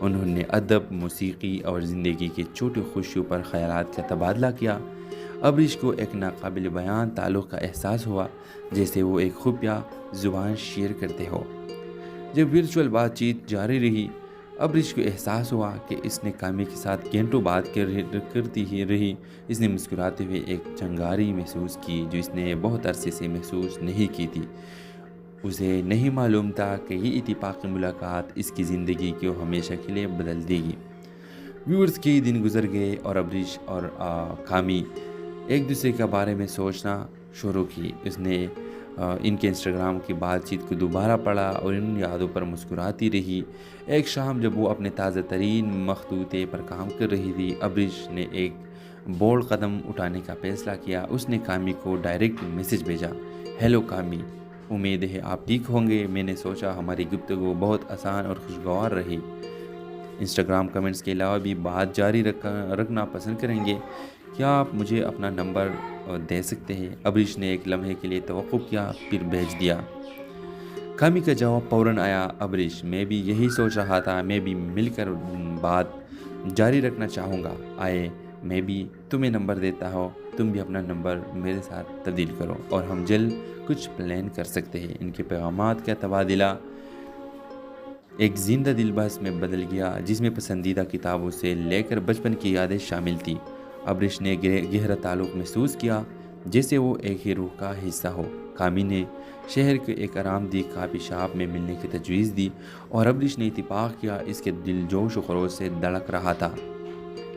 انہوں نے ادب، موسیقی اور زندگی کے چھوٹے خوشیوں پر خیالات کا تبادلہ کیا۔ ابریش کو ایک ناقابل بیان تعلق کا احساس ہوا، جیسے وہ ایک خفیہ زبان شیئر کرتے ہو۔ جب ورچوئل بات چیت جاری رہی، ابریش کو احساس ہوا کہ اس نے کامی کے ساتھ گھنٹوں بات کرتی ہی رہی۔ اس نے مسکراتے ہوئے ایک چنگاری محسوس کی جو اس نے بہت عرصے سے محسوس نہیں کی تھی۔ اسے نہیں معلوم تھا کہ یہ اتفاقی ملاقات اس کی زندگی کو ہمیشہ کے لیے بدل دے گی۔ ویورز کے دن گزر گئے اور ابریش اور کامی ایک دوسرے کے بارے میں سوچنا شروع کی۔ اس نے ان کے انسٹاگرام کی بات چیت کو دوبارہ پڑھا اور ان یادوں پر مسکراتی رہی۔ ایک شام جب وہ اپنے تازہ ترین مخطوطے پر کام کر رہی تھی، ابریش نے ایک بولڈ قدم اٹھانے کا فیصلہ کیا۔ اس نے کامی کو ڈائریکٹ میسج بھیجا: ہیلو کامی، امید ہے آپ ٹھیک ہوں گے۔ میں نے سوچا ہماری گفتگو بہت آسان اور خوشگوار رہی۔ انسٹاگرام کمنٹس کے علاوہ بھی بات جاری رکھنا پسند کریں گے؟ کیا آپ مجھے اپنا نمبر دے سکتے ہیں؟ ابریش نے ایک لمحے کے لیے توقف کیا، پھر بھیج دیا۔ کامی کا جواب فوراً آیا: ابریش، میں بھی یہی سوچ رہا تھا، میں بھی مل کر بات جاری رکھنا چاہوں گا۔ آئے میں بھی تمہیں نمبر دیتا ہوں، تم بھی اپنا نمبر میرے ساتھ تبدیل کرو اور ہم جلد کچھ پلان کر سکتے ہیں۔ ان کے پیغامات کا تبادلہ ایک زندہ دل بحث میں بدل گیا، جس میں پسندیدہ کتابوں سے لے کر بچپن کی یادیں شامل تھیں۔ ابریش نے گہرا تعلق محسوس کیا، جیسے وہ ایک ہی روح کا حصہ ہو۔ کامی نے شہر کے ایک آرام دہ کافی شاپ میں ملنے کی تجویز دی اور ابریش نے اتفاق کیا۔ اس کے دل جوش و خروش سے دھڑک رہا تھا۔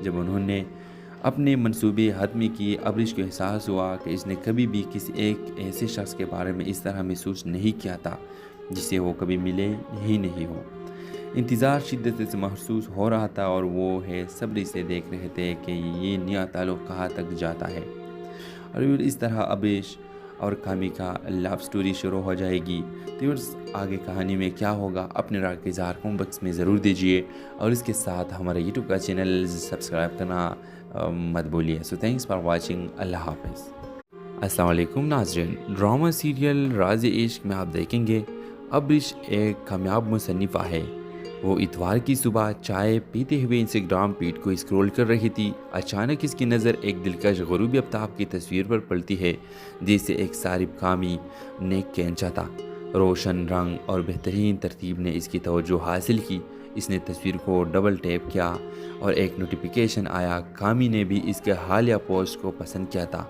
جب انہوں نے اپنے منصوبے حتمی کیے، ابریش کو احساس ہوا کہ اس نے کبھی بھی کسی ایک ایسے شخص کے بارے میں اس طرح محسوس نہیں کیا تھا جسے وہ کبھی ملے ہی نہیں ہو۔ انتظار شدت سے محسوس ہو رہا تھا اور وہ صبری سے دیکھ رہے تھے کہ یہ نیا تعلق کہاں تک جاتا ہے۔ اور اس طرح ابریش اور کامی کا لو سٹوری شروع ہو جائے گی۔ تو آگے کہانی میں کیا ہوگا، اپنے رائے کا اظہار کمنٹ باکس میں ضرور دیجیے اور اس کے ساتھ ہمارے یوٹیوب کا چینل سبسکرائب کرنا مت بھولیے۔ سو تھینکس فار واچنگ۔ اللہ حافظ۔ السلام علیکم ناظرین، ڈرامہ سیریل راز عشق میں آپ دیکھیں گے ابریش ایک کامیاب مصنفہ ہے۔ وہ اتوار کی صبح چائے پیتے ہوئے انسٹاگرام فیڈ کو اسکرول کر رہی تھی۔ اچانک اس کی نظر ایک دلکش غروبی آفتاب کی تصویر پر پڑتی ہے، جسے ایک صارف کامی نے کھینچا تھا۔ روشن رنگ اور بہترین ترتیب نے اس کی توجہ حاصل کی۔ اس نے تصویر کو ڈبل ٹیپ کیا اور ایک نوٹیفیکیشن آیا۔ کامی نے بھی اس کے حالیہ پوسٹ کو پسند کیا تھا۔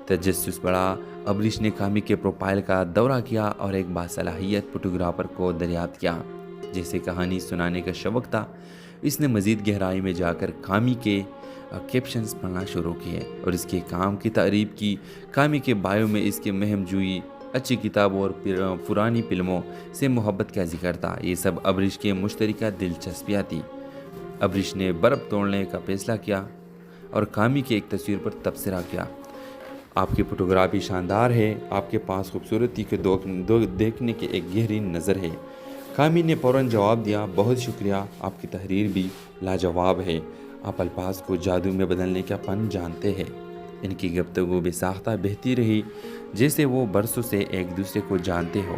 تجسس بڑھا، ابریش نے کامی کے پروفائل کا دورہ کیا اور ایک باصلاحیت فوٹوگرافر کو دریافت کیا جیسے کہانی سنانے کا شوق تھا۔ اس نے مزید گہرائی میں جا کر کامی کے کیپشنز پڑھنا شروع کیے اور اس کے کام کی تعریف کی۔ کامی کے بایو میں اس کے مہم جوئی، اچھی کتابوں اور پرانی فلموں سے محبت کا ذکر تھا۔ یہ سب ابریش کے مشترکہ دلچسپیاں تھیں۔ ابریش نے برف توڑنے کا فیصلہ کیا اور کامی کی ایک تصویر پر تبصرہ کیا: آپ کی فوٹوگرافی شاندار ہے، آپ کے پاس خوبصورتی کو دیکھنے کی ایک گہری نظر ہے۔ کامی نے فوراً جواب دیا: بہت شکریہ، آپ کی تحریر بھی لاجواب ہے، آپ الفاظ کو جادو میں بدلنے کا فن جانتے ہیں۔ ان کی گفتگو بے ساختہ بہتی رہی، جیسے وہ برسوں سے ایک دوسرے کو جانتے ہو۔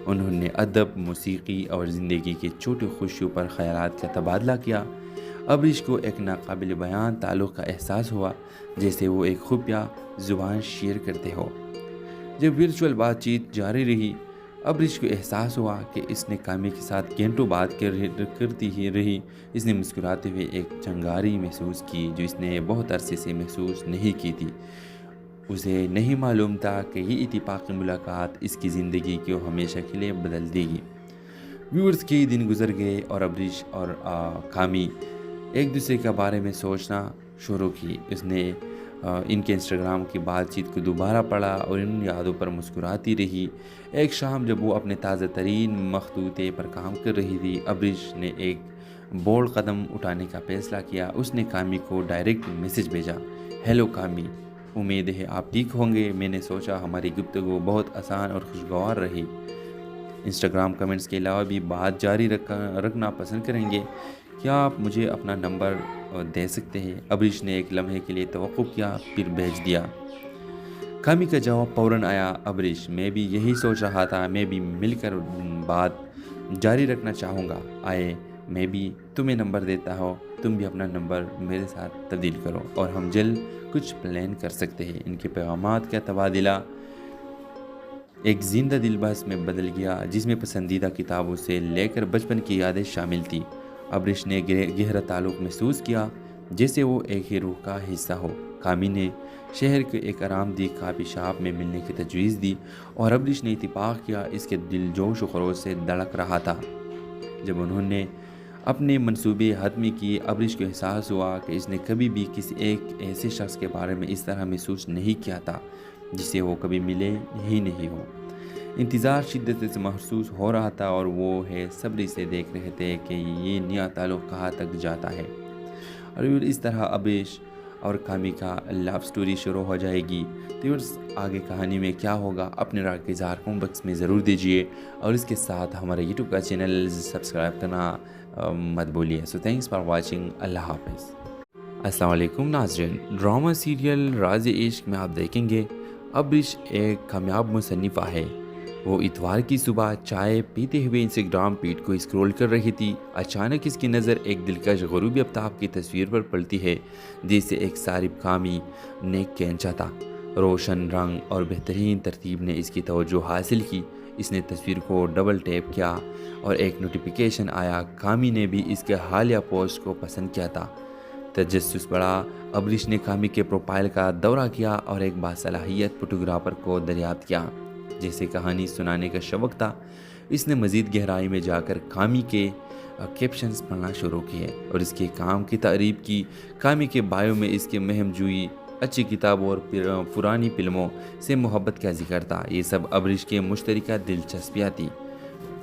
انہوں نے ادب، موسیقی اور زندگی کے چھوٹے خوشیوں پر خیالات کا تبادلہ کیا۔ ابریش کو ایک ناقابل بیان تعلق کا احساس ہوا، جیسے وہ ایک خفیہ زبان شیئر کرتے ہو۔ جب ورچوئل بات چیت جاری رہی، ابریش کو احساس ہوا کہ اس نے کامی کے ساتھ گھنٹوں بات کرتی ہی رہی۔ اس نے مسکراتے ہوئے ایک چنگاری محسوس کی جو اس نے بہت عرصے سے محسوس نہیں کی تھی۔ اسے نہیں معلوم تھا کہ یہ اتفاقی ملاقات اس کی زندگی کو ہمیشہ کے لیے بدل دے گی۔ ویورز کے دن گزر گئے اور ابریش اور کامی ایک دوسرے کے بارے میں سوچنا شروع کی۔ اس نے ان کے انسٹاگرام کی بات چیت کو دوبارہ پڑھا اور ان یادوں پر مسکراتی رہی۔ ایک شام جب وہ اپنے تازہ ترین مخطوطے پر کام کر رہی تھی، ابریش نے ایک بولڈ قدم اٹھانے کا فیصلہ کیا۔ اس نے کامی کو ڈائریکٹ میسج بھیجا: ہیلو کامی، امید ہے آپ ٹھیک ہوں گے۔ میں نے سوچا ہماری گفتگو بہت آسان اور خوشگوار رہی۔ انسٹاگرام کمنٹس کے علاوہ بھی بات جاری رکھنا پسند کریں گے؟ کیا آپ مجھے اپنا نمبر دے سکتے ہیں؟ ابریش نے ایک لمحے کے لیے توقف کیا، پھر بھیج دیا۔ کامی کا جواب فوراً آیا: ابریش، میں بھی یہی سوچ رہا تھا، میں بھی مل کر بات جاری رکھنا چاہوں گا۔ آئے میں بھی تمہیں نمبر دیتا ہوں، تم بھی اپنا نمبر میرے ساتھ تبدیل کرو اور ہم جلد کچھ پلان کر سکتے ہیں۔ ان کے پیغامات کا تبادلہ ایک زندہ دل بحث میں بدل گیا، جس میں پسندیدہ کتابوں سے لے کر بچپن کی یادیں شامل تھیں۔ ابرش نے گہرا تعلق محسوس کیا، جیسے وہ ایک ہی روح کا حصہ ہو۔ کامی نے شہر کے ایک آرام دہ کافی شاپ میں ملنے کی تجویز دی اور ابرش نے اتفاق کیا۔ اس کے دل جوش و خروش سے دھڑک رہا تھا۔ جب انہوں نے اپنے منصوبے حتمی کیے، ابرش کو احساس ہوا کہ اس نے کبھی بھی کسی ایک ایسے شخص کے بارے میں اس طرح محسوس نہیں کیا تھا جسے وہ کبھی ملے ہی نہیں ہو۔ انتظار شدت سے محسوس ہو رہا تھا اور وہ صبر سے دیکھ رہے تھے کہ یہ نیا تعلق کہاں تک جاتا ہے۔ اور اس طرح ابرش اور کامی کا لو سٹوری شروع ہو جائے گی۔ تو آگے کہانی میں کیا ہوگا، اپنے رائے کا اظہار کمنٹ باکس میں ضرور دیجیے اور اس کے ساتھ ہمارے یوٹیوب کا چینل سبسکرائب کرنا مت بولیے۔ سو تھینکس فار واچنگ۔ اللہ حافظ۔ السلام علیکم ناظرین، ڈرامہ سیریل راز عشق میں آپ دیکھیں گے ابرش ایک کامیاب مصنفہ ہے۔ وہ اتوار کی صبح چائے پیتے ہوئے انسٹاگرام فیڈ کو اسکرول کر رہی تھی۔ اچانک اس کی نظر ایک دلکش غروبی آفتاب کی تصویر پر پڑتی ہے، جسے ایک صارف کامی نے کھینچا تھا۔ روشن رنگ اور بہترین ترتیب نے اس کی توجہ حاصل کی۔ اس نے تصویر کو ڈبل ٹیپ کیا اور ایک نوٹیفیکیشن آیا۔ کامی نے بھی اس کے حالیہ پوسٹ کو پسند کیا تھا۔ تجسس بڑھا۔ ابرش نے کامی کے پروفائل کا دورہ کیا اور ایک باصلاحیت فوٹوگرافر کو دریافت کیا جیسے کہانی سنانے کا شوق تھا۔ اس نے مزید گہرائی میں جا کر کامی کے کیپشنز پڑھنا شروع کیے اور اس کے کام کی تعریف کی۔ کامی کے بایو میں اس کی مہم جوئی، اچھی کتابوں اور پرانی فلموں سے محبت کا ذکر تھا۔ یہ سب ابرش کے مشترکہ دلچسپیاں تھیں۔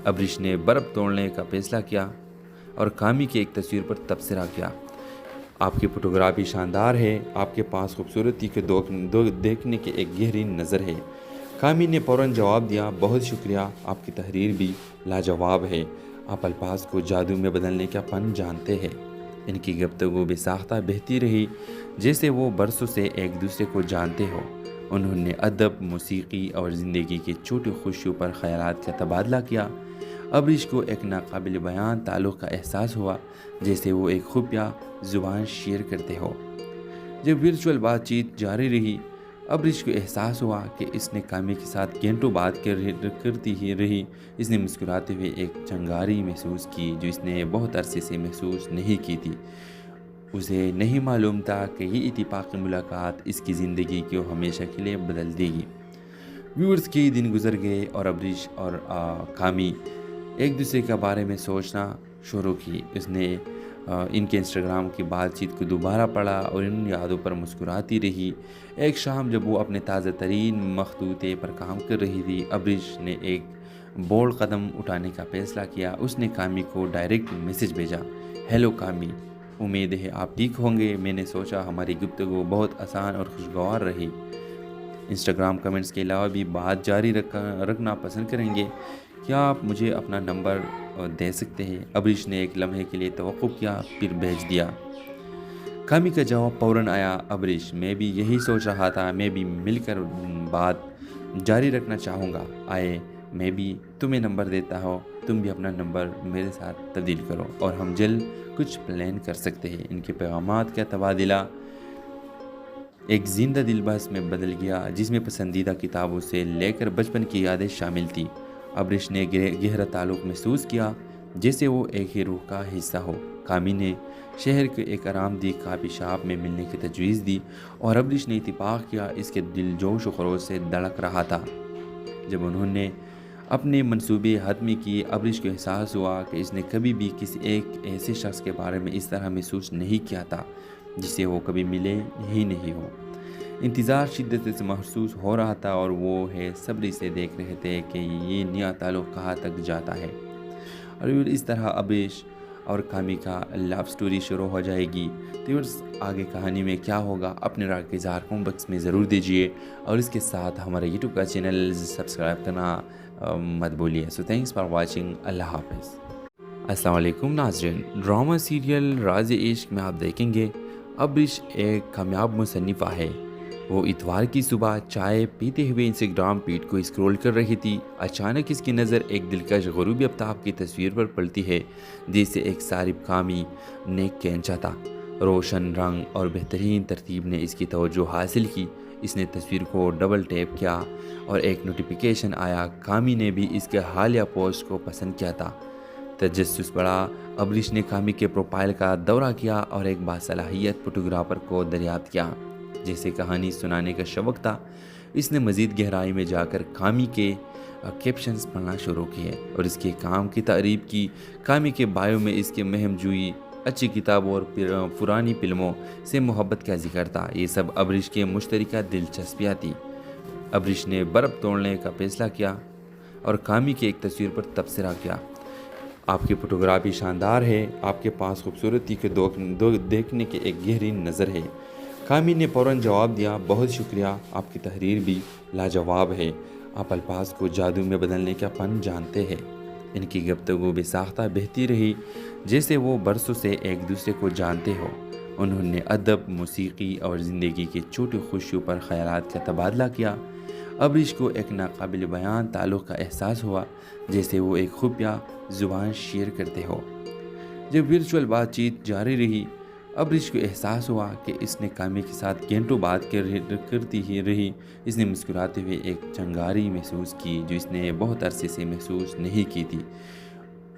ابرش نے برف توڑنے کا فیصلہ کیا اور کامی کی ایک تصویر پر تبصرہ کیا۔ آپ کی فوٹوگرافی شاندار ہے، آپ کے پاس خوبصورتی کے دیکھنے کی ایک گہری نظر ہے۔ کامی نے فوراً جواب دیا، بہت شکریہ، آپ کی تحریر بھی لاجواب ہے، آپ الفاظ کو جادو میں بدلنے کا فن جانتے ہیں۔ ان کی گفتگو بے ساختہ بہتی رہی، جیسے وہ برسوں سے ایک دوسرے کو جانتے ہو۔ انہوں نے ادب، موسیقی اور زندگی کی چھوٹی خوشیوں پر خیالات کا تبادلہ کیا۔ ابرش کو ایک ناقابل بیان تعلق کا احساس ہوا، جیسے وہ ایک خفیہ زبان شیئر کرتے ہو۔ جب ورچوئل بات چیت جاری رہی، ابرش کو احساس ہوا کہ اس نے کامی کے ساتھ گھنٹوں بات کرتی ہی رہی۔ اس نے مسکراتے ہوئے ایک چنگاری محسوس کی جو اس نے بہت عرصے سے محسوس نہیں کی تھی۔ اسے نہیں معلوم تھا کہ یہ اتفاقی ملاقات اس کی زندگی کو ہمیشہ کے لیے بدل دے گی۔ ویورز کے دن گزر گئے اور ابرش اور کامی ایک دوسرے کے بارے میں سوچنا شروع کی۔ اس نے ان کے انسٹاگرام کی بات چیت کو دوبارہ پڑھا اور ان یادوں پر مسکراتی رہی۔ ایک شام جب وہ اپنے تازہ ترین مخطوطے پر کام کر رہی تھی، ابرش نے ایک بولڈ قدم اٹھانے کا فیصلہ کیا۔ اس نے کامی کو ڈائریکٹ میسج بھیجا، ہیلو کامی، امید ہے آپ ٹھیک ہوں گے۔ میں نے سوچا ہماری گفتگو بہت آسان اور خوشگوار رہی۔ انسٹاگرام کمنٹس کے علاوہ بھی بات جاری رکھنا پسند کریں گے؟ کیا آپ مجھے اپنا نمبر دے سکتے ہیں؟ ابرش نے ایک لمحے کے لیے توقف کیا، پھر بھیج دیا۔ کامی کا جواب فوراً آیا، ابرش، میں بھی یہی سوچ رہا تھا، میں بھی مل کر بات جاری رکھنا چاہوں گا۔ میں بھی تمہیں نمبر دیتا ہوں، تم بھی اپنا نمبر میرے ساتھ تبدیل کرو اور ہم جلد کچھ پلان کر سکتے ہیں۔ ان کے پیغامات کا تبادلہ ایک زندہ دل بحث میں بدل گیا، جس میں پسندیدہ کتابوں سے لے کر بچپن کی یادیں شامل تھیں۔ ابرش نے گہرا تعلق محسوس کیا، جیسے وہ ایک ہی روح کا حصہ ہو۔ کامی نے شہر کے ایک آرام دہ کافی شاپ میں ملنے کی تجویز دی اور ابرش نے اتفاق کیا۔ اس کے دل جوش و خروش سے دھڑک رہا تھا۔ جب انہوں نے اپنے منصوبے حتمی کیے، ابرش کو احساس ہوا کہ اس نے کبھی بھی کسی ایک ایسے شخص کے بارے میں اس طرح محسوس نہیں کیا تھا جسے وہ کبھی ملے ہی نہیں ہو۔ انتظار شدت سے محسوس ہو رہا تھا اور وہ صبر سے دیکھ رہے تھے کہ یہ نیا تعلق کہاں تک جاتا ہے۔ اور اس طرح ابرش اور کامی کا لو سٹوری شروع ہو جائے گی۔ تو آگے کہانی میں کیا ہوگا، اپنے رائے کا اظہار کمنٹ باکس میں ضرور دیجیے اور اس کے ساتھ ہمارے یوٹیوب کا چینل سبسکرائب کرنا مت بولیے۔ سو تھینکس فار واچنگ۔ اللہ حافظ۔ السلام علیکم ناظرین، ڈرامہ سیریل راز عشق میں آپ دیکھیں گے ابرش ایک کامیاب مصنفہ ہے۔ وہ اتوار کی صبح چائے پیتے ہوئے انسٹاگرام فیڈ کو اسکرول کر رہی تھی۔ اچانک اس کی نظر ایک دلکش غروبی آفتاب کی تصویر پر پڑتی ہے جسے ایک صارف کامی نیک کینچا تھا۔ روشن رنگ اور بہترین ترتیب نے اس کی توجہ حاصل کی۔ اس نے تصویر کو ڈبل ٹیپ کیا اور ایک نوٹیفیکیشن آیا۔ کامی نے بھی اس کے حالیہ پوسٹ کو پسند کیا تھا۔ تجسس بڑھا۔ ابریش نے کامی کے پروفائل کا دورہ کیا اور ایک باصلاحیت فوٹوگرافر کو دریافت کیا جسے کہانی سنانے کا شوق تھا۔ اس نے مزید گہرائی میں جا کر کامی کے کیپشنز پڑھنا شروع کیے اور اس کے کام کی تعریف کی۔ کامی کے بایو میں اس کے مہم جوئی، اچھی کتابوں اور پرانی فلموں سے محبت کا ذکر تھا۔ یہ سب ابریش کے مشترکہ دلچسپیاں تھیں۔ ابریش نے برف توڑنے کا فیصلہ کیا اور کامی کی ایک تصویر پر تبصرہ کیا: آپ کی فوٹوگرافی شاندار ہے، آپ کے پاس خوبصورتی کے دیکھنے کے ایک گہری نظر ہے۔ کامی نے فوراً جواب دیا: بہت شکریہ، آپ کی تحریر بھی لاجواب ہے، آپ الفاظ کو جادو میں بدلنے کا فن جانتے ہیں۔ ان کی گفتگو بے ساختہ بہتی رہی جیسے وہ برسوں سے ایک دوسرے کو جانتے ہو۔ انہوں نے ادب، موسیقی اور زندگی کی چھوٹی خوشیوں پر خیالات کا تبادلہ کیا۔ ابریش کو ایک ناقابل بیان تعلق کا احساس ہوا، جیسے وہ ایک خفیہ زبان شیئر کرتے ہو۔ جب ورچوئل بات چیت جاری رہی، ابریش کو احساس ہوا کہ اس نے کامی کے ساتھ گھنٹوں بات کرتی ہی رہی۔ اس نے مسکراتے ہوئے ایک چنگاری محسوس کی جو اس نے بہت عرصے سے محسوس نہیں کی تھی۔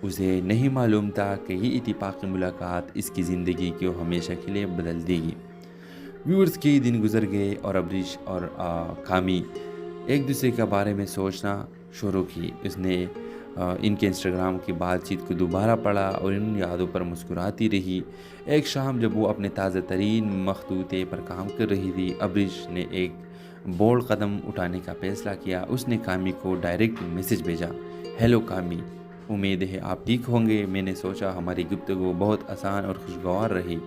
اسے نہیں معلوم تھا کہ یہ اتفاقی ملاقات اس کی زندگی کو ہمیشہ کے لیے بدل دے گی۔ ویورز کئی دن گزر گئے اور ابریش اور کامی ایک دوسرے کے بارے میں سوچنا شروع کی۔ اس نے ان کے انسٹاگرام کی بات چیت کو دوبارہ پڑھا اور ان یادوں پر مسکراتی رہی۔ ایک شام جب وہ اپنے تازہ ترین مخطوطے پر کام کر رہی تھی، ابریش نے ایک بولڈ قدم اٹھانے کا فیصلہ کیا۔ اس نے کامی کو ڈائریکٹ میسج بھیجا: ہیلو کامی، امید ہے آپ ٹھیک ہوں گے۔ میں نے سوچا ہماری گفتگو بہت آسان اور خوشگوار رہی۔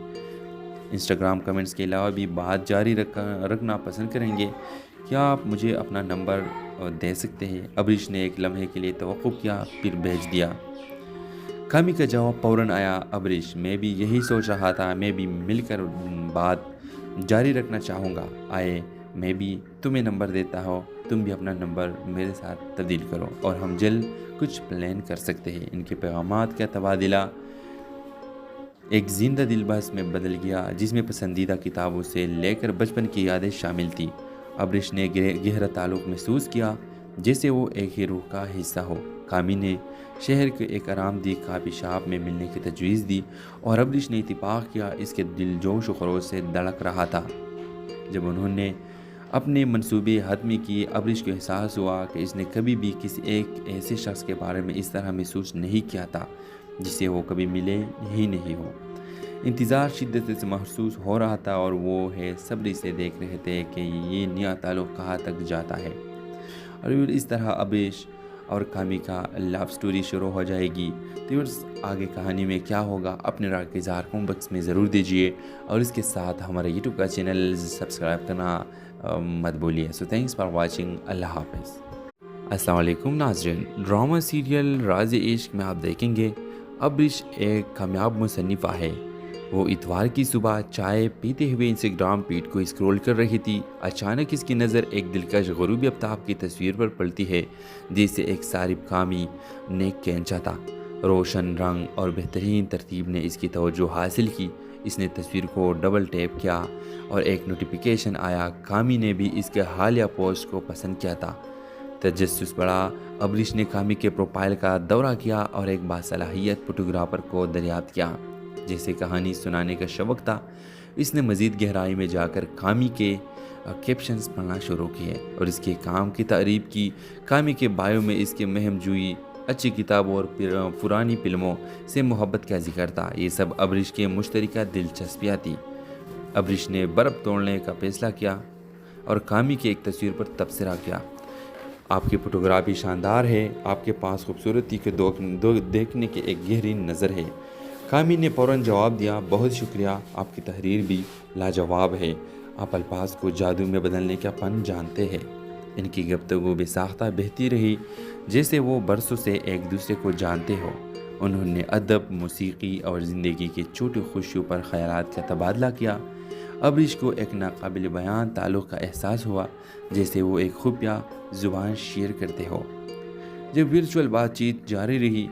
انسٹاگرام کمنٹس کے علاوہ بھی بات جاری رکھنا پسند کریں گے؟ کیا آپ مجھے اپنا نمبر دے سکتے ہیں؟ ابریش نے ایک لمحے کے لیے توقف کیا، پھر بھیج دیا۔ کامی کا جواب فوراً آیا: ابریش، میں بھی یہی سوچ رہا تھا، میں بھی مل کر بات جاری رکھنا چاہوں گا۔ آئے میں بھی تمہیں نمبر دیتا ہوں، تم بھی اپنا نمبر میرے ساتھ تبدیل کرو اور ہم جلد کچھ پلان کر سکتے ہیں۔ ان کے پیغامات کا تبادلہ ایک زندہ دل بحث میں بدل گیا جس میں پسندیدہ کتابوں سے لے کر بچپن کی یادیں شامل تھیں۔ ابریش نے گہرا تعلق محسوس کیا جیسے وہ ایک ہی روح کا حصہ ہو۔ کامی نے شہر کے ایک آرام دہ کافی شاپ میں ملنے کی تجویز دی اور ابریش نے اتفاق کیا۔ اس کے دل جوش و خروش سے دھڑک رہا تھا۔ جب انہوں نے اپنے منصوبے حتمی کیے، ابریش کو احساس ہوا کہ اس نے کبھی بھی کسی ایک ایسے شخص کے بارے میں اس طرح محسوس نہیں کیا تھا جسے وہ کبھی ملے ہی نہیں ہو۔ انتظار شدت سے محسوس ہو رہا تھا اور وہ صبر سے دیکھ رہے تھے کہ یہ نیا تعلق کہاں تک جاتا ہے۔ اور اس طرح ابریش اور کامی کا لو سٹوری شروع ہو جائے گی۔ تو آگے کہانی میں کیا ہوگا اپنے رائے کا اظہار کمنٹ باکس میں ضرور دیجیے اور اس کے ساتھ ہمارے یوٹیوب کا چینل سبسکرائب کرنا مت بھولیے۔ سو تھینکس فار واچنگ۔ اللہ حافظ۔ السلام علیکم ناظرین، ڈرامہ سیریل راز عشق میں آپ دیکھیں گے ابریش ایک کامیاب مصنفہ ہے۔ وہ اتوار کی صبح چائے پیتے ہوئے انسٹاگرام فیڈ کو اسکرول کر رہی تھی۔ اچانک اس کی نظر ایک دلکش غروبی آفتاب کی تصویر پر پڑتی ہے جسے ایک صارف کامی نیک کینچا تھا۔ روشن رنگ اور بہترین ترتیب نے اس کی توجہ حاصل کی۔ اس نے تصویر کو ڈبل ٹیپ کیا اور ایک نوٹیفیکیشن آیا۔ کامی نے بھی اس کے حالیہ پوسٹ کو پسند کیا تھا۔ تجسس بڑھا۔ ابریش نے کامی کے پروفائل کا دورہ کیا اور ایک باصلاحیت فوٹوگرافر کو دریافت کیا جیسے کہانی سنانے کا شوق تھا۔ اس نے مزید گہرائی میں جا کر کامی کے کیپشنز پڑھنا شروع کیے اور اس کے کام کی تعریف کی۔ کامی کے بایو میں اس کے مہم جوئی، اچھی کتابوں اور پرانی فلموں سے محبت کا ذکر تھا۔ یہ سب ابریش کے مشترکہ دلچسپیاں تھیں۔ ابریش نے برف توڑنے کا فیصلہ کیا اور کامی کی ایک تصویر پر تبصرہ کیا: آپ کی فوٹوگرافی شاندار ہے، آپ کے پاس خوبصورتی کے دیکھنے کے ایک گہری نظر ہے۔ کامی نے فوراً جواب دیا: بہت شکریہ، آپ کی تحریر بھی لاجواب ہے، آپ الفاظ کو جادو میں بدلنے کا فن جانتے ہیں۔ ان کی گفتگو بے ساختہ بہتی رہی جیسے وہ برسوں سے ایک دوسرے کو جانتے ہو۔ انہوں نے ادب، موسیقی اور زندگی کی چھوٹی خوشیوں پر خیالات کا تبادلہ کیا۔ ابریش کو ایک ناقابل بیان تعلق کا احساس ہوا، جیسے وہ ایک خفیہ زبان شیئر کرتے ہو۔ جب ورچوئل بات چیت جاری رہی،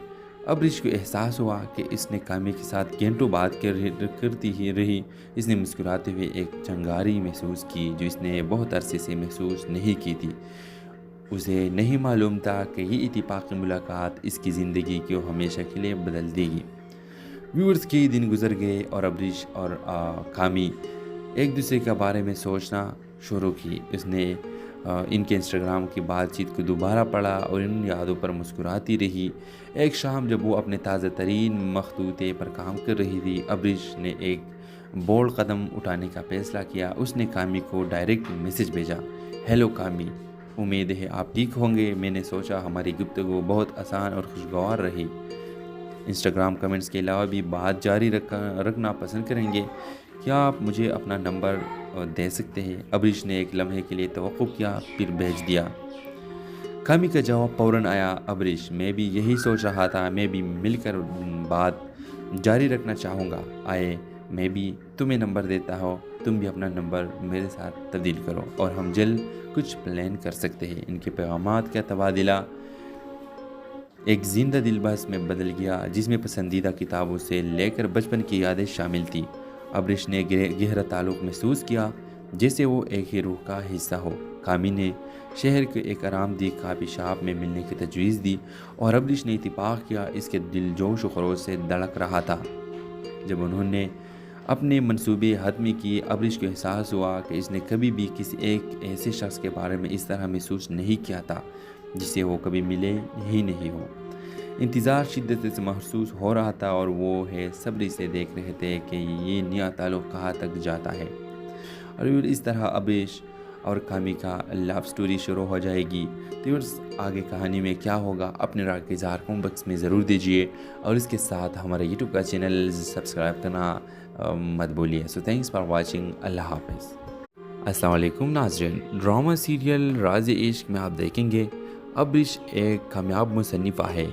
ابریش کو احساس ہوا کہ اس نے کامی کے ساتھ گھنٹوں بات کرتی ہی رہی۔ اس نے مسکراتے ہوئے ایک چنگاری محسوس کی جو اس نے بہت عرصے سے محسوس نہیں کی تھی۔ اسے نہیں معلوم تھا کہ یہ اتفاقی ملاقات اس کی زندگی کو ہمیشہ کے لیے بدل دے گی۔ ویورز کے دن گزر گئے اور ابریش اور کامی ایک دوسرے کے بارے میں سوچنا شروع کی۔ اس نے ان کے انسٹاگرام کی بات چیت کو دوبارہ پڑھا اور ان یادوں پر مسکراتی رہی۔ ایک شام جب وہ اپنے تازہ ترین مخطوطے پر کام کر رہی تھی، ابریش نے ایک بولڈ قدم اٹھانے کا فیصلہ کیا۔ اس نے کامی کو ڈائریکٹ میسج بھیجا: ہیلو کامی، امید ہے آپ ٹھیک ہوں گے۔ میں نے سوچا ہماری گفتگو بہت آسان اور خوشگوار رہی۔ انسٹاگرام کمنٹس کے علاوہ بھی بات جاری رکھنا پسند کریں گے؟ کیا آپ مجھے اپنا نمبر دے سکتے ہیں؟ ابریش نے ایک لمحے کے لیے توقف کیا، پھر بھیج دیا۔ کامی کا جواب فوراً آیا: ابریش، میں بھی یہی سوچ رہا تھا، میں بھی مل کر بات جاری رکھنا چاہوں گا۔ آئے میں بھی تمہیں نمبر دیتا ہوں، تم بھی اپنا نمبر میرے ساتھ تبدیل کرو اور ہم جلد کچھ پلان کر سکتے ہیں۔ ان کے پیغامات کا تبادلہ ایک زندہ دل بحث میں بدل گیا، جس میں پسندیدہ کتابوں سے لے کر بچپن کی یادیں شامل تھیں۔ ابریش نے گہرا تعلق محسوس کیا، جیسے وہ ایک ہی روح کا حصہ ہو۔ کامی نے شہر کے ایک آرام دہ کافی شاپ میں ملنے کی تجویز دی اور ابریش نے اتفاق کیا۔ اس کے دل جوش و خروش سے دھڑک رہا تھا۔ جب انہوں نے اپنے منصوبے حتمی کیے، ابریش کو احساس ہوا کہ اس نے کبھی بھی کسی ایک ایسے شخص کے بارے میں اس طرح محسوس نہیں کیا تھا جسے وہ کبھی ملے ہی نہیں ہو۔ انتظار شدت سے محسوس ہو رہا تھا اور وہ صبری سے دیکھ رہے تھے کہ یہ نیا تعلق کہاں تک جاتا ہے۔ اور اس طرح ابریش اور کامی کا لو سٹوری شروع ہو جائے گی۔ تو آگے کہانی میں کیا ہوگا، اپنے رائے کا اظہار کمنٹ باکس میں ضرور دیجیے اور اس کے ساتھ ہمارا یوٹیوب کا چینل سبسکرائب کرنا مت بھولیے۔ سو تھینکس فار واچنگ۔ اللہ حافظ۔ السلام علیکم ناظرین، ڈرامہ سیریل راز عشق میں آپ دیکھیں گے ابریش ایک کامیاب مصنفہ ہے۔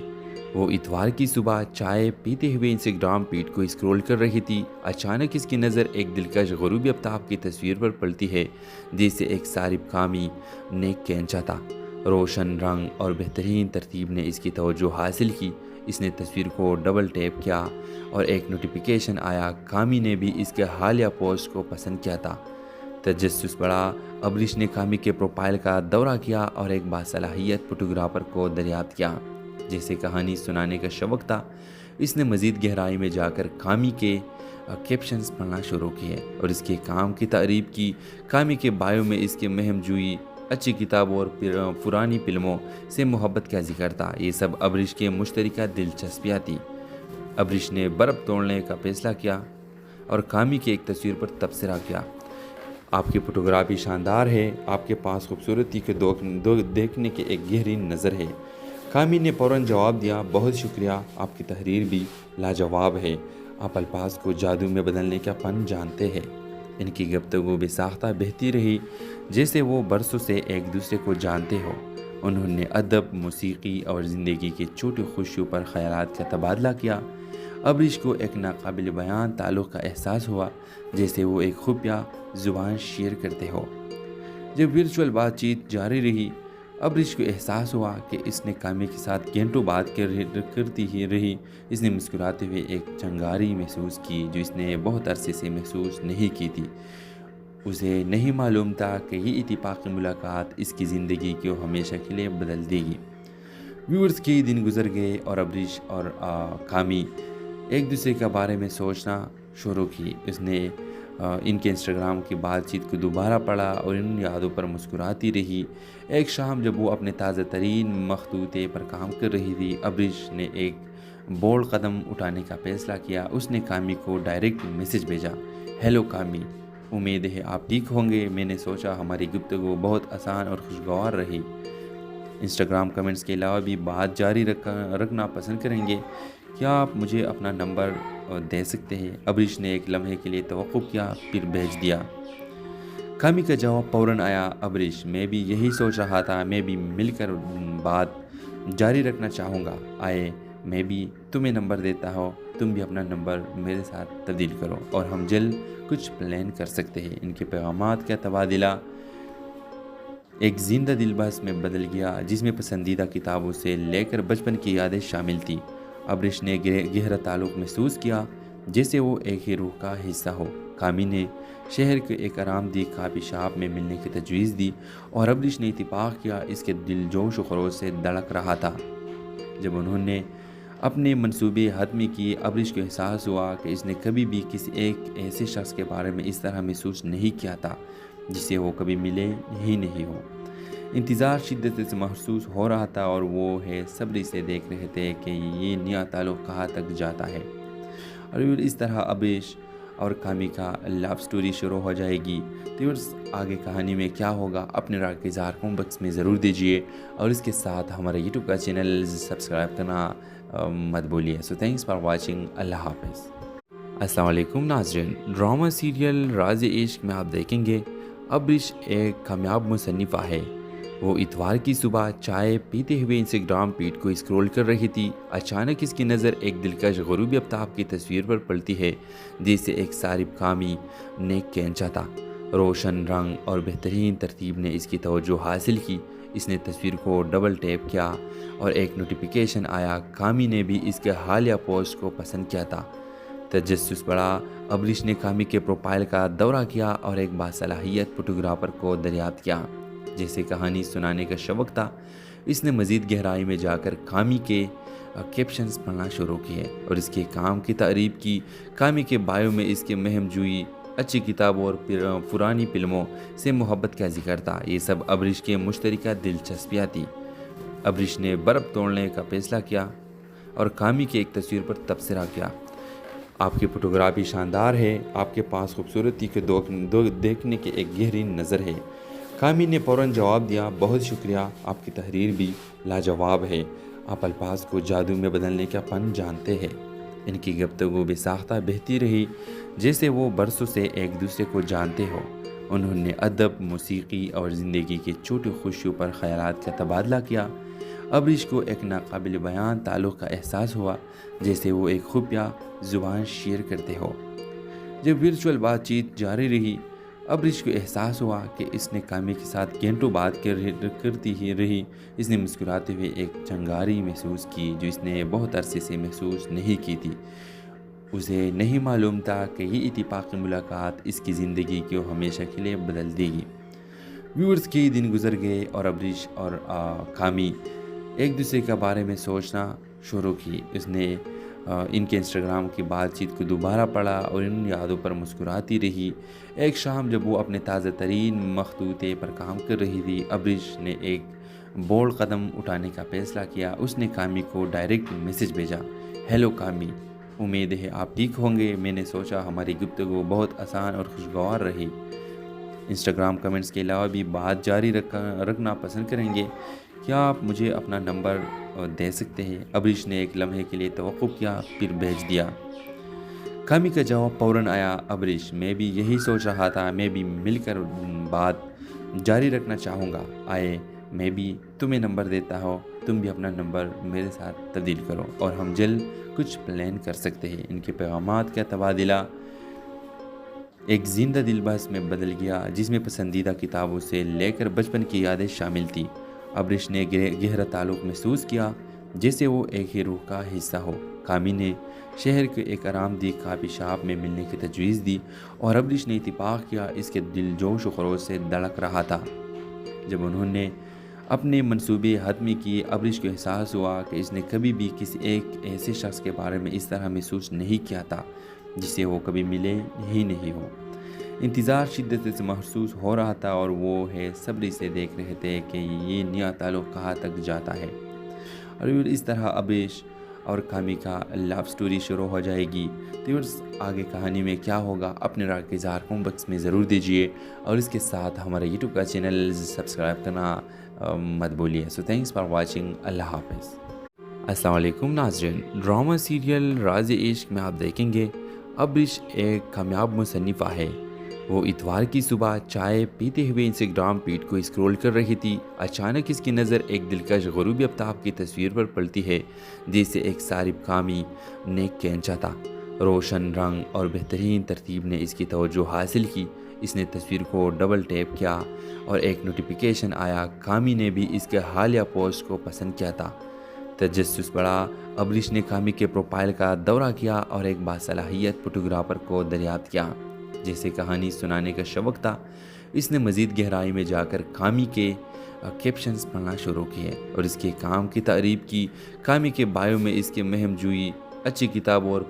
وہ اتوار کی صبح چائے پیتے ہوئے انسٹاگرام فیڈ کو اسکرول کر رہی تھی۔ اچانک اس کی نظر ایک دلکش غروبی آفتاب کی تصویر پر پڑتی ہے، جسے ایک صارف کامی نے کھینچا تھا۔ روشن رنگ اور بہترین ترتیب نے اس کی توجہ حاصل کی۔ اس نے تصویر کو ڈبل ٹیپ کیا اور ایک نوٹیفیکیشن آیا۔ کامی نے بھی اس کے حالیہ پوسٹ کو پسند کیا تھا۔ تجسس بڑھا، ابریش نے کامی کے پروفائل کا دورہ کیا اور ایک باصلاحیت فوٹوگرافر کو دریافت کیا جیسے کہانی سنانے کا شوق تھا۔ اس نے مزید گہرائی میں جا کر کامی کے کیپشنز پڑھنا شروع کیے اور اس کے کام کی تعریف کی۔ کامی کے بایو میں اس کے مہم جوئی، اچھی کتابوں اور پرانی فلموں سے محبت کا ذکر تھا۔ یہ سب ابریش کے مشترکہ دلچسپیاں تھیں۔ ابریش نے برف توڑنے کا فیصلہ کیا اور کامی کی ایک تصویر پر تبصرہ کیا: آپ کی فوٹوگرافی شاندار ہے، آپ کے پاس خوبصورتی کو دیکھنے کی ایک گہری نظر ہے۔ کامی نے فوراً جواب دیا: بہت شکریہ، آپ کی تحریر بھی لاجواب ہے، آپ الفاظ کو جادو میں بدلنے کا فن جانتے ہیں۔ ان کی گفتگو بے ساختہ بہتی رہی، جیسے وہ برسوں سے ایک دوسرے کو جانتے ہو۔ انہوں نے ادب، موسیقی اور زندگی کی چھوٹی خوشیوں پر خیالات کا تبادلہ کیا۔ ابریش کو ایک ناقابل بیان تعلق کا احساس ہوا، جیسے وہ ایک خفیہ زبان شیئر کرتے ہو۔ جب ورچوئل بات چیت جاری رہی، ابریش کو احساس ہوا کہ اس نے کامی کے ساتھ گھنٹوں بات کرتی ہی رہی۔ اس نے مسکراتے ہوئے ایک چنگاری محسوس کی جو اس نے بہت عرصے سے محسوس نہیں کی تھی۔ اسے نہیں معلوم تھا کہ یہ اتفاقی ملاقات اس کی زندگی کو ہمیشہ کے لیے بدل دے گی۔ ویورز کے دن گزر گئے اور ابریش اور کامی ایک دوسرے کے بارے میں سوچنا شروع کی۔ اس نے ان کے انسٹاگرام کی بات چیت کو دوبارہ پڑھا اور ان یادوں پر مسکراتی رہی۔ ایک شام جب وہ اپنے تازہ ترین مخطوطے پر کام کر رہی تھی، ابریش نے ایک بولڈ قدم اٹھانے کا فیصلہ کیا۔ اس نے کامی کو ڈائریکٹ میسج بھیجا: ہیلو کامی، امید ہے آپ ٹھیک ہوں گے۔ میں نے سوچا ہماری گفتگو بہت آسان اور خوشگوار رہی۔ انسٹاگرام کمنٹس کے علاوہ بھی بات جاری رکھنا پسند کریں گے؟ کیا آپ مجھے اپنا نمبر دے سکتے ہیں؟ ابریش نے ایک لمحے کے لیے توقف کیا، پھر بھیج دیا۔ کامی کا جواب فوراً آیا: ابریش، میں بھی یہی سوچ رہا تھا، میں بھی مل کر بات جاری رکھنا چاہوں گا۔ آئے میں بھی تمہیں نمبر دیتا ہوں، تم بھی اپنا نمبر میرے ساتھ تبدیل کرو اور ہم جلد کچھ پلان کر سکتے ہیں۔ ان کے پیغامات کا تبادلہ ایک زندہ دل بحث میں بدل گیا، جس میں پسندیدہ کتابوں سے لے کر بچپن کی یادیں شامل تھیں۔ ابرش نے گہرا تعلق محسوس کیا، جیسے وہ ایک ہی روح کا حصہ ہو۔ کامی نے شہر کے ایک آرام دہ کافی شاپ میں ملنے کی تجویز دی اور ابرش نے اتفاق کیا۔ اس کے دل جوش و خروش سے دھڑک رہا تھا۔ جب انہوں نے اپنے منصوبے حتمی کیے، ابرش کو احساس ہوا کہ اس نے کبھی بھی کسی ایک ایسے شخص کے بارے میں اس طرح محسوس نہیں کیا تھا جسے وہ کبھی ملے ہی نہیں ہو۔ انتظار شدت سے محسوس ہو رہا تھا اور وہ صبر سے دیکھ رہے تھے کہ یہ نیا تعلق کہاں تک جاتا ہے۔ اور اس طرح ابرش اور کامی کا لو سٹوری شروع ہو جائے گی۔ تو آگے کہانی میں کیا ہوگا، اپنے رائے کا اظہار کمنٹ باکس میں ضرور دیجیے اور اس کے ساتھ ہمارا یوٹیوب کا چینل سبسکرائب کرنا مت بولیے۔ سو تھینکس فار واچنگ۔ اللہ حافظ۔ السلام علیکم ناظرین، ڈرامہ سیریل راز عشق میں آپ دیکھیں گے ابرش ایک کامیاب مصنفہ ہے۔ وہ اتوار کی صبح چائے پیتے ہوئے انسٹاگرام فیڈ کو اسکرول کر رہی تھی۔ اچانک اس کی نظر ایک دلکش غروبی آفتاب کی تصویر پر پڑتی ہے، جسے ایک صارف کامی نے کھینچا تھا۔ روشن رنگ اور بہترین ترتیب نے اس کی توجہ حاصل کی۔ اس نے تصویر کو ڈبل ٹیپ کیا اور ایک نوٹیفیکیشن آیا۔ کامی نے بھی اس کے حالیہ پوسٹ کو پسند کیا تھا۔ تجسس بڑھا۔ ابرش نے کامی کے پروفائل کا دورہ کیا اور ایک باصلاحیت فوٹوگرافر کو دریافت کیا۔ جیسے کہانی سنانے کا شوق تھا، اس نے مزید گہرائی میں جا کر کامی کے کیپشنز پڑھنا شروع کیے اور اس کے کام کی تعریف کی۔ کامی کے بایو میں اس کے مہم جوئی، اچھی کتابوں اور پرانی فلموں سے محبت کا ذکر تھا۔ یہ سب ابرش کے مشترکہ دلچسپیاں تھیں۔ ابرش نے برف توڑنے کا فیصلہ کیا اور کامی کی ایک تصویر پر تبصرہ کیا۔ آپ کی فوٹوگرافی شاندار ہے، آپ کے پاس خوبصورتی کے دیکھنے کی ایک گہری نظر ہے۔ کامی نے فوراً جواب دیا، بہت شکریہ، آپ کی تحریر بھی لاجواب ہے، آپ الفاظ کو جادو میں بدلنے کا فن جانتے ہیں۔ ان کی گفتگو بے ساختہ بہتی رہی، جیسے وہ برسوں سے ایک دوسرے کو جانتے ہو۔ انہوں نے ادب، موسیقی اور زندگی کی چھوٹی خوشیوں پر خیالات کا تبادلہ کیا۔ ابرش کو ایک ناقابل بیان تعلق کا احساس ہوا، جیسے وہ ایک خفیہ زبان شیئر کرتے ہو۔ جب ورچوئل بات چیت جاری رہی، ابرش کو احساس ہوا کہ اس نے کامی کے ساتھ گھنٹوں بات کرتی ہی رہی۔ اس نے مسکراتے ہوئے ایک چنگاری محسوس کی جو اس نے بہت عرصے سے محسوس نہیں کی تھی۔ اسے نہیں معلوم تھا کہ یہ اتفاقی ملاقات اس کی زندگی کو ہمیشہ کے لیے بدل دے گی۔ ویورز کے دن گزر گئے اور ابرش اور کامی ایک دوسرے کے بارے میں سوچنا شروع کی۔ اس نے ان کے انسٹاگرام کی بات چیت کو دوبارہ پڑھا اور ان یادوں پر مسکراتی رہی۔ ایک شام جب وہ اپنے تازہ ترین مخطوطے پر کام کر رہی تھی، ابرش نے ایک بولڈ قدم اٹھانے کا فیصلہ کیا۔ اس نے کامی کو ڈائریکٹ میسج بھیجا، ہیلو کامی، امید ہے آپ ٹھیک ہوں گے۔ میں نے سوچا ہماری گفتگو بہت آسان اور خوشگوار رہی۔ انسٹاگرام کمنٹس کے علاوہ بھی بات جاری رکھنا پسند کریں گے؟ کیا آپ مجھے اپنا نمبر دے سکتے ہیں؟ ابرش نے ایک لمحے کے لیے توقف کیا، پھر بھیج دیا۔ کامی کا جواب فوراً آیا، ابرش، میں بھی یہی سوچ رہا تھا، میں بھی مل کر بات جاری رکھنا چاہوں گا۔ میں بھی تمہیں نمبر دیتا ہوں، تم بھی اپنا نمبر میرے ساتھ تبدیل کرو اور ہم جلد کچھ پلان کر سکتے ہیں۔ ان کے پیغامات کا تبادلہ ایک زندہ دل بحث میں بدل گیا، جس میں پسندیدہ کتابوں سے لے کر بچپن کی یادیں شامل تھیں۔ ابرش نے گہرا تعلق محسوس کیا، جیسے وہ ایک ہی روح کا حصہ ہو۔ کامی نے شہر کے ایک آرام دہ کافی شاپ میں ملنے کی تجویز دی اور ابرش نے اتفاق کیا۔ اس کے دل جوش و خروش سے دھڑک رہا تھا۔ جب انہوں نے اپنے منصوبے حتمی کیے، ابرش کو احساس ہوا کہ اس نے کبھی بھی کسی ایک ایسے شخص کے بارے میں اس طرح محسوس نہیں کیا تھا جسے وہ کبھی ملے ہی نہیں ہو۔ انتظار شدت سے محسوس ہو رہا تھا اور وہ صبر سے دیکھ رہے تھے کہ یہ نیا تعلق کہاں تک جاتا ہے۔ اور اس طرح ابرش اور کامی کا لو سٹوری شروع ہو جائے گی۔ تو آگے کہانی میں کیا ہوگا، اپنے رائے کا اظہار کمنٹ باکس میں ضرور دیجیے اور اس کے ساتھ ہمارا یوٹیوب کا چینل سبسکرائب کرنا مت بولیے۔ سو تھینکس فار واچنگ۔ اللہ حافظ۔ السلام علیکم ناظرین، ڈرامہ سیریل راز عشق میں آپ دیکھیں گے ابرش ایک کامیاب مصنفہ ہے۔ وہ اتوار کی صبح چائے پیتے ہوئے انسٹاگرام فیڈ کو اسکرول کر رہی تھی۔ اچانک اس کی نظر ایک دلکش غروبی آفتاب کی تصویر پر پڑتی ہے جسے ایک صارف کامی نے کھینچا تھا۔ روشن رنگ اور بہترین ترتیب نے اس کی توجہ حاصل کی۔ اس نے تصویر کو ڈبل ٹیپ کیا اور ایک نوٹیفیکیشن آیا۔ کامی نے بھی اس کے حالیہ پوسٹ کو پسند کیا تھا۔ تجسس بڑھا۔ ابریش نے کامی کے پروفائل کا دورہ کیا اور ایک باصلاحیت فوٹوگرافر کو دریافت کیا جسے کہانی سنانے کا شوق تھا۔ اس نے مزید گہرائی میں جا کر کامی کے کیپشنز پڑھنا شروع کیے اور اس کے کام کی تعریف کی۔ کامی کے بایو میں اس کے مہم جوئی، اچھی کتابوں اور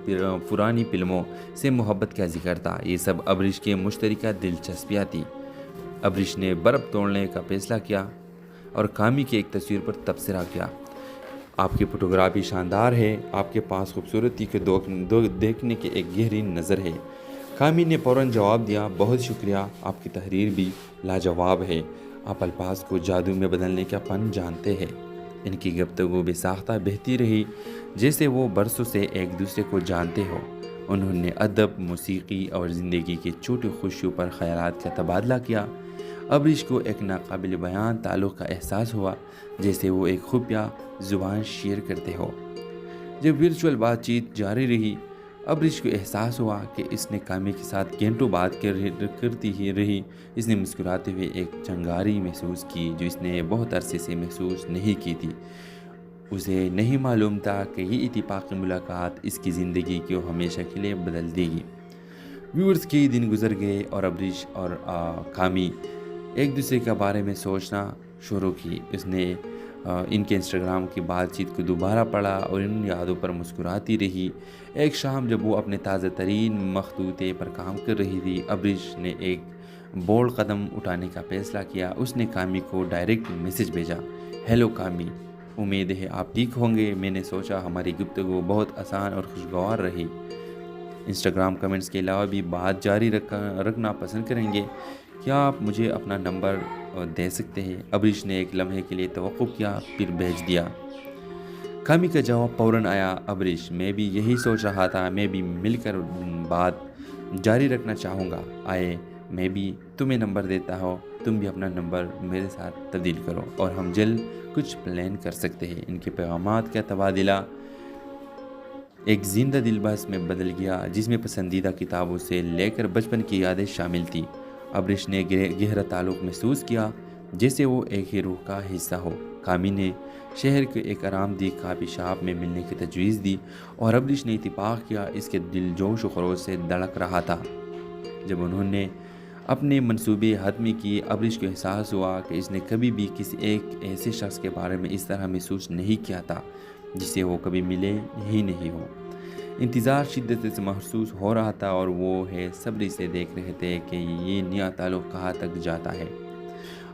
پرانی فلموں سے محبت کا ذکر تھا۔ یہ سب ابریش کے مشترکہ دلچسپیاں تھیں۔ ابریش نے برف توڑنے کا فیصلہ کیا اور کامی کی ایک تصویر پر تبصرہ کیا: آپ کی فوٹوگرافی شاندار ہے، آپ کے پاس خوبصورتی کے دیکھنے کی ایک گہری نظر ہے۔ کامی نے فوراً جواب دیا: بہت شکریہ، آپ کی تحریر بھی لاجواب ہے، آپ الفاظ کو جادو میں بدلنے کا فن جانتے ہیں۔ ان کی گفتگو بے ساختہ بہتی رہی جیسے وہ برسوں سے ایک دوسرے کو جانتے ہو۔ انہوں نے ادب، موسیقی اور زندگی کی چھوٹی خوشیوں پر خیالات کا تبادلہ کیا۔ ابریش کو ایک ناقابل بیان تعلق کا احساس ہوا، جیسے وہ ایک خفیہ زبان شیئر کرتے ہو۔ جب ورچوئل بات چیت جاری رہی، ابریش کو احساس ہوا کہ اس نے کامی کے ساتھ گھنٹوں بات کرتی ہی رہی۔ اس نے مسکراتے ہوئے ایک چنگاری محسوس کی جو اس نے بہت عرصے سے محسوس نہیں کی تھی۔ اسے نہیں معلوم تھا کہ یہ اتفاقی ملاقات اس کی زندگی کو ہمیشہ کے لیے بدل دے گی۔ ویورز کئی دن گزر گئے اور ابریش اور کامی ایک دوسرے کے بارے میں سوچنا شروع کی۔ اس نے ان کے انسٹاگرام کی بات چیت کو دوبارہ پڑھا اور ان یادوں پر مسکراتی رہی۔ ایک شام جب وہ اپنے تازہ ترین مخطوطے پر کام کر رہی تھی، ابریش نے ایک بولڈ قدم اٹھانے کا فیصلہ کیا۔ اس نے کامی کو ڈائریکٹ میسج بھیجا: ہیلو کامی، امید ہے آپ ٹھیک ہوں گے۔ میں نے سوچا ہماری گفتگو بہت آسان اور خوشگوار رہی۔ انسٹاگرام کمنٹس کے علاوہ بھی بات جاری رکھنا پسند کریں گے؟ کیا آپ مجھے اپنا نمبر دے سکتے ہیں؟ ابریش نے ایک لمحے کے لیے توقف کیا، پھر بھیج دیا۔ کامی کا جواب فوراً آیا: ابریش، میں بھی یہی سوچ رہا تھا، میں بھی مل کر بات جاری رکھنا چاہوں گا۔ آئے میں بھی تمہیں نمبر دیتا ہوں، تم بھی اپنا نمبر میرے ساتھ تبدیل کرو اور ہم جلد کچھ پلان کر سکتے ہیں۔ ان کے پیغامات کا تبادلہ ایک زندہ دل بحث میں بدل گیا جس میں پسندیدہ کتابوں سے لے کر بچپن کی یادیں شامل تھیں۔ ابریش نے گہرا تعلق محسوس کیا جیسے وہ ایک ہی روح کا حصہ ہو۔ کامی نے شہر کے ایک آرام دہ کافی شاپ میں ملنے کی تجویز دی اور ابریش نے اتفاق کیا۔ اس کے دل جوش و خروش سے دھڑک رہا تھا۔ جب انہوں نے اپنے منصوبے حتمی کیے، ابریش کو احساس ہوا کہ اس نے کبھی بھی کسی ایک ایسے شخص کے بارے میں اس طرح محسوس نہیں کیا تھا جسے وہ کبھی ملے ہی نہیں ہو۔ انتظار شدت سے محسوس ہو رہا تھا اور وہ صبر سے دیکھ رہے تھے کہ یہ نیا تعلق کہاں تک جاتا ہے۔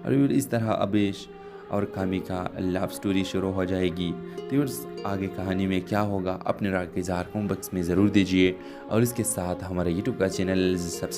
اور اس طرح ابریش اور کامی کا لو سٹوری شروع ہو جائے گی۔ تو آگے کہانی میں کیا ہوگا اپنے رائے کا اظہار کمنٹ باکس میں ضرور دیجیے اور اس کے ساتھ ہمارے یوٹیوب کا چینل سبسکرائب